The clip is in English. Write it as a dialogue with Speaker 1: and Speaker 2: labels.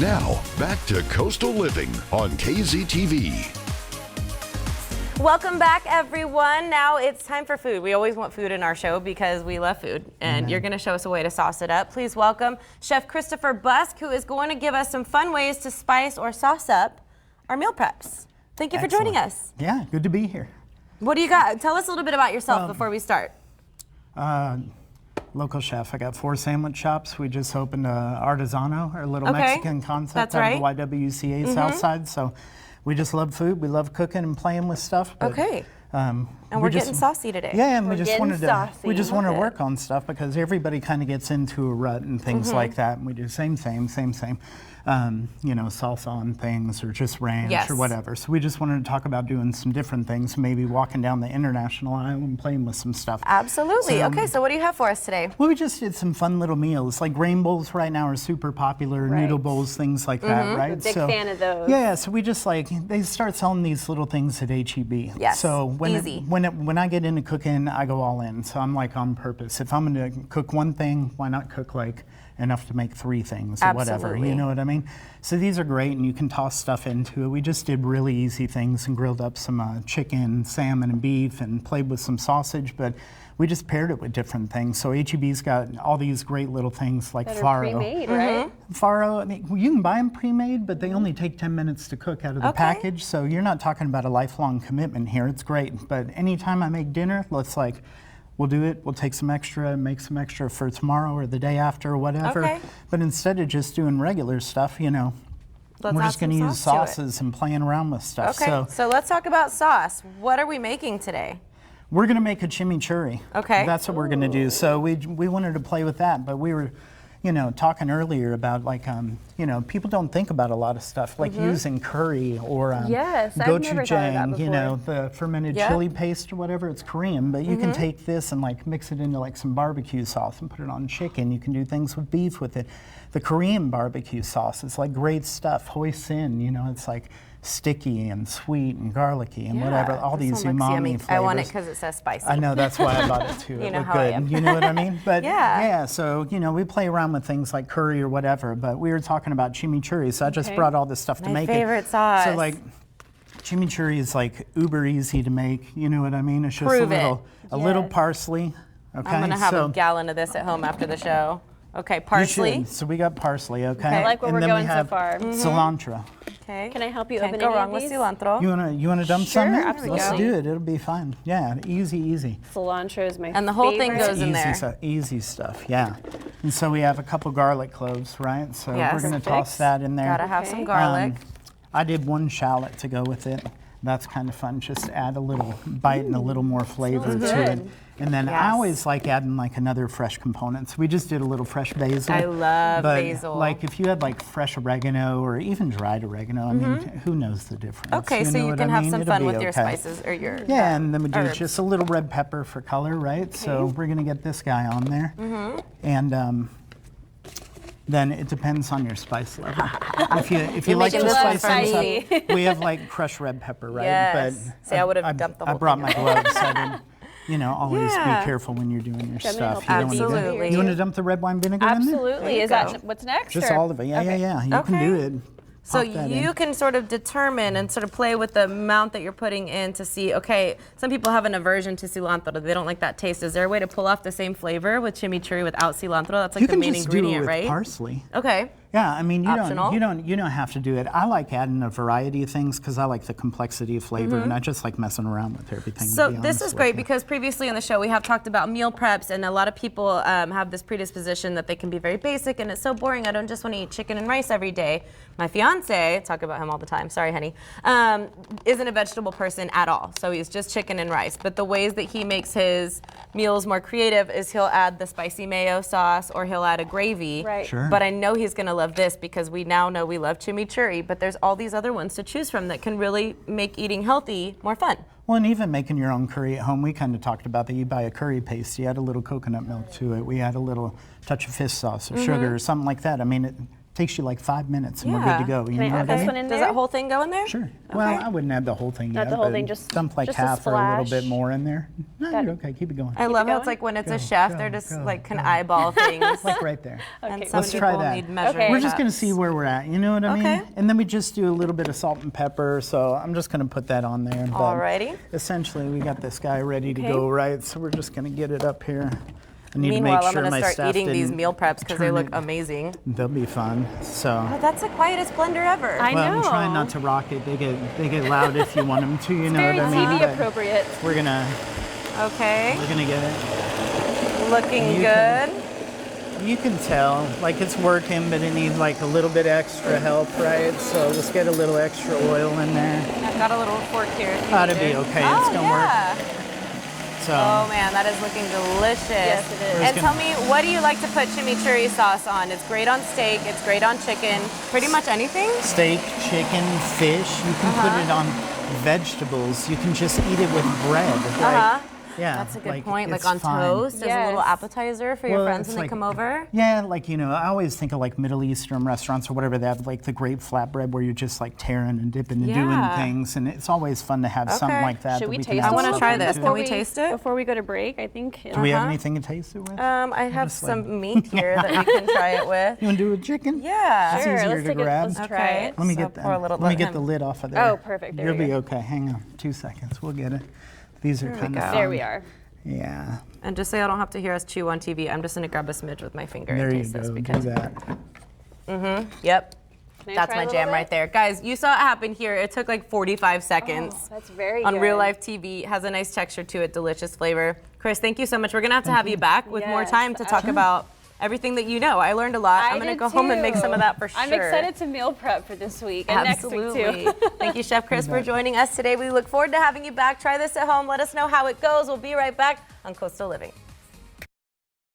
Speaker 1: Now, back to Coastal Living on KZTV.
Speaker 2: Welcome back, everyone. Now it's time for food. We always want food in our show because we love food, and you're going to show us a way to sauce it up. Please welcome Chef Christopher Busk, who is going to give us some fun ways to spice or sauce up our meal preps. Thank you for joining us.
Speaker 3: Yeah, good to be here.
Speaker 2: What do you got? Tell us a little bit about yourself before we start.
Speaker 3: Local chef. I got 4 sandwich shops. We just opened Artisano, our little Mexican concept
Speaker 2: That's
Speaker 3: out of the YWCA South Side. So we just love food. We love cooking and playing with stuff. But,
Speaker 2: and we're getting saucy today.
Speaker 3: Yeah, and we just wanted to work on stuff because everybody kind of gets into a rut and things like that. And we do same. You know, salsa on things or just ranch or whatever. So we just wanted to talk about doing some different things, maybe walking down the international aisle and playing with some stuff.
Speaker 2: Absolutely. So, okay, so what do you have for us today?
Speaker 3: Well, we just did some fun little meals. Like grain bowls right now are super popular, noodle bowls, things like that, right?
Speaker 4: Big fan of those.
Speaker 3: Yeah, so we just they start selling these little things at HEB.
Speaker 2: Yes,
Speaker 3: so when I get into cooking, I go all in. So I'm like on purpose. If I'm going to cook one thing, why not cook like enough to make 3 things or whatever, you know what I mean? So these are great and you can toss stuff into it. We just did really easy things and grilled up some chicken, salmon, and beef and played with some sausage, but we just paired it with different things. So HEB's got all these great little things like faro.
Speaker 4: Pre-made, right?
Speaker 3: Faro, I mean, you can buy them pre-made, but they only take 10 minutes to cook out of the package. So you're not talking about a lifelong commitment here. It's great. But anytime I make dinner, we'll do it. We'll take some extra, make some extra for tomorrow or the day after or whatever. But instead of just doing regular stuff, you know, we're just going to use sauces and playing around with stuff.
Speaker 2: So let's talk about sauce. What are we making today?
Speaker 3: We're going to make a chimichurri.
Speaker 2: Okay.
Speaker 3: That's what we're going to do. So we wanted to play with that, but we were, you know, talking earlier about you know, people don't think about a lot of stuff like using curry or gochujang, you know, the fermented chili paste or whatever. It's Korean, but you can take this and like mix it into like some barbecue sauce and put it on chicken. You can do things with beef with it. The Korean barbecue sauce is like great stuff. Hoisin, you know, it's like sticky and sweet and garlicky and whatever, all these umami flavors.
Speaker 2: I want it because it says spicy.
Speaker 3: I know, that's why I bought it too. It looked good. You know what I mean? But yeah, so you know, we play around with things like curry or whatever, but we were talking about chimichurri, so I just brought all this stuff to make it.
Speaker 2: My favorite sauce.
Speaker 3: So like, chimichurri is like uber easy to make, you know what I mean? It's just a little parsley. Okay,
Speaker 2: I'm gonna have a gallon of this at home after the show. Okay, parsley.
Speaker 3: So we got parsley, okay?
Speaker 4: I like where we're going so far.
Speaker 3: Cilantro.
Speaker 2: Okay.
Speaker 4: Can I help you open
Speaker 2: any of these? Can't go wrong with cilantro.
Speaker 3: You wanna dump some in?
Speaker 4: Absolutely.
Speaker 3: Let's do it. It'll be fine. Yeah, easy.
Speaker 4: Cilantro is my favorite.
Speaker 2: And the whole thing goes in there.
Speaker 3: Easy stuff, yeah. And so we have a couple garlic cloves, right? So we're gonna toss that in there.
Speaker 2: Gotta have some garlic.
Speaker 3: I did 1 shallot to go with it. That's kind of fun, just to add a little bite and a little more flavor to it. And then I always like adding like another fresh component. So we just did a little fresh basil.
Speaker 2: I love basil.
Speaker 3: Like if you had like fresh oregano or even dried oregano, I mean, who knows the difference?
Speaker 2: Okay, so you can have some fun with your spices or your
Speaker 3: and then we do just a little red pepper for color, right? Okay. So we're gonna get this guy on there. And then it depends on your spice level. If you like to spice things up, we have like crushed red pepper, right?
Speaker 2: Yes.
Speaker 3: But
Speaker 2: see, I would have dumped the whole
Speaker 3: I brought my gloves, so I didn't. You know, always be careful when you're doing your stuff.
Speaker 2: Absolutely.
Speaker 3: You want to dump the red wine vinegar in there?
Speaker 4: Absolutely. Is that what's next?
Speaker 3: Just all of it. Yeah. You can do it.
Speaker 2: So you can sort of determine and sort of play with the amount that you're putting in to see, okay, some people have an aversion to cilantro. They don't like that taste. Is there a way to pull off the same flavor with chimichurri without cilantro? That's like the main ingredient, right?
Speaker 3: You can just do it with parsley.
Speaker 2: Okay.
Speaker 3: Yeah, I mean, you don't have to do it. I like adding a variety of things because I like the complexity of flavor, and I just like messing around with everything.
Speaker 2: So this is great because previously on the show we have talked about meal preps, and a lot of people have this predisposition that they can be very basic and it's so boring. I don't just want to eat chicken and rice every day. My fiance, talk about him all the time. Sorry, honey, isn't a vegetable person at all. So he's just chicken and rice. But the ways that he makes his meals more creative is he'll add the spicy mayo sauce or he'll add a gravy.
Speaker 4: Right.
Speaker 3: Sure.
Speaker 2: But I know he's going to love this because we now know we love chimichurri, but there's all these other ones to choose from that can really make eating healthy more fun.
Speaker 3: Well, and even making your own curry at home, we kind of talked about that. You buy a curry paste, you add a little coconut milk to it, we add a little touch of fish sauce or sugar or something like that. I mean, Takes you like 5 minutes and we're good to go. You
Speaker 4: Can I
Speaker 3: know
Speaker 4: add
Speaker 3: what I
Speaker 4: this
Speaker 3: mean?
Speaker 4: one in there?
Speaker 2: Does that whole thing go in there?
Speaker 3: Sure.
Speaker 2: Okay.
Speaker 3: Well, I wouldn't add the whole thing
Speaker 4: Not
Speaker 3: yet,
Speaker 4: the whole
Speaker 3: but
Speaker 4: thing, just
Speaker 3: dump like
Speaker 4: just a
Speaker 3: half or a little
Speaker 4: splash.
Speaker 3: bit more in there. No,
Speaker 4: Got
Speaker 3: you're
Speaker 4: it.
Speaker 3: okay. Keep it going.
Speaker 2: I love how it's
Speaker 4: going?
Speaker 2: like when it's a chef, they're just like can eyeball things.
Speaker 3: Like right there.
Speaker 2: And
Speaker 4: Okay,
Speaker 2: some
Speaker 3: Let's try
Speaker 2: people
Speaker 3: that.
Speaker 2: need measuring
Speaker 4: Okay.
Speaker 3: We're just gonna
Speaker 2: cups.
Speaker 3: see where we're at. You know what I mean?
Speaker 2: Okay.
Speaker 3: And then we just do a little bit of salt and pepper. So I'm just gonna put that on there. But
Speaker 2: Alrighty.
Speaker 3: essentially, we got this guy ready to
Speaker 4: Okay.
Speaker 3: go, right? So we're just gonna get it up here. I need
Speaker 2: Meanwhile,
Speaker 3: to make
Speaker 2: I'm
Speaker 3: sure
Speaker 2: gonna
Speaker 3: my
Speaker 2: start
Speaker 3: staff
Speaker 2: eating these
Speaker 3: didn't
Speaker 2: meal preps because they
Speaker 3: turn
Speaker 2: look
Speaker 3: it-
Speaker 2: amazing.
Speaker 3: They'll be fun. So.
Speaker 2: Oh, that's the quietest blender ever.
Speaker 4: I
Speaker 3: Well,
Speaker 4: know.
Speaker 3: I'm trying not to rock it. They get loud if you want them to. You know
Speaker 4: Very
Speaker 3: what I mean?
Speaker 4: TV
Speaker 3: But
Speaker 4: appropriate.
Speaker 3: We're gonna
Speaker 2: Okay,
Speaker 3: get it.
Speaker 2: looking
Speaker 3: You
Speaker 2: good.
Speaker 3: You can tell, like it's working, but it needs like a little bit extra help, right? So let's get a little extra oil in there.
Speaker 2: I've got a little fork here. if you
Speaker 3: Ought to
Speaker 2: need
Speaker 3: be
Speaker 2: it.
Speaker 3: okay.
Speaker 2: Oh,
Speaker 3: It's gonna
Speaker 2: yeah.
Speaker 3: work. So
Speaker 2: Oh man, that is looking delicious.
Speaker 4: Yes, it is.
Speaker 2: And tell me, what do you like to put chimichurri sauce on? It's great on steak, it's great on chicken, pretty much anything.
Speaker 3: steak, chicken, fish. You can put it on vegetables. You can just eat it with bread. Right? Yeah,
Speaker 2: That's a good point. Like
Speaker 3: it's
Speaker 2: on
Speaker 3: fine.
Speaker 2: toast as a little
Speaker 4: Yes.
Speaker 2: appetizer for your
Speaker 3: Well,
Speaker 2: friends
Speaker 3: it's
Speaker 2: when they
Speaker 3: like-
Speaker 2: come over.
Speaker 3: Yeah, like, you know, I always think of like Middle Eastern restaurants or whatever. They have like the great flatbread where you're just like tearing and dipping and doing
Speaker 2: Yeah.
Speaker 3: things. And it's always fun to have something
Speaker 2: Okay.
Speaker 3: like that.
Speaker 4: Should
Speaker 3: that
Speaker 4: we
Speaker 3: can
Speaker 4: taste
Speaker 3: add
Speaker 2: I wanna
Speaker 3: stuff
Speaker 2: try
Speaker 3: into.
Speaker 2: this. Can we taste it?
Speaker 4: Before we go to break, I think.
Speaker 3: Do we have anything to taste it with?
Speaker 2: I have
Speaker 3: just
Speaker 2: some meat here that we can try it with.
Speaker 3: You want to do a chicken?
Speaker 2: Yeah.
Speaker 3: It's
Speaker 4: Sure,
Speaker 3: easier
Speaker 4: let's
Speaker 3: to
Speaker 4: take it.
Speaker 3: grab.
Speaker 4: Let's try
Speaker 2: Okay.
Speaker 4: it.
Speaker 3: Let me
Speaker 2: So
Speaker 3: get
Speaker 2: pour a little-
Speaker 3: let me
Speaker 2: let
Speaker 3: get
Speaker 2: him-
Speaker 3: the lid off of there.
Speaker 4: Oh, perfect. There
Speaker 3: You'll
Speaker 4: we
Speaker 3: be
Speaker 4: go.
Speaker 3: okay. Hang on, 2 seconds. We'll get it. These are
Speaker 2: we
Speaker 3: kind of
Speaker 2: go.
Speaker 3: fun.
Speaker 4: There we are.
Speaker 3: Yeah.
Speaker 2: And just so y'all don't have to hear us chew on TV, I'm just gonna grab a smidge with my finger
Speaker 3: There
Speaker 2: and
Speaker 3: you
Speaker 2: taste
Speaker 3: go.
Speaker 2: this
Speaker 3: Do
Speaker 2: because
Speaker 3: that.
Speaker 2: yep.
Speaker 4: Can I
Speaker 2: That's
Speaker 4: try
Speaker 2: my
Speaker 4: a little
Speaker 2: jam
Speaker 4: bit?
Speaker 2: right there. Guys, you saw it happen here. It took like 45 seconds.
Speaker 4: Oh, that's very
Speaker 2: on
Speaker 4: good.
Speaker 2: real life TV. Has a nice texture to it, delicious flavor. Chris, thank you so much. We're gonna have to have you back with more
Speaker 4: Yes,
Speaker 2: time to talk
Speaker 4: sure.
Speaker 2: about everything that you know. I learned a lot. I'm gonna
Speaker 4: did
Speaker 2: go home and make
Speaker 4: too.
Speaker 2: some of that for sure.
Speaker 4: I'm excited to meal prep for this week and
Speaker 2: Absolutely.
Speaker 4: next week too.
Speaker 2: Thank you, Chef Chris, for joining us today. We look forward to having you back. Try this at home. Let us know how it goes. We'll be right back on Coastal Living.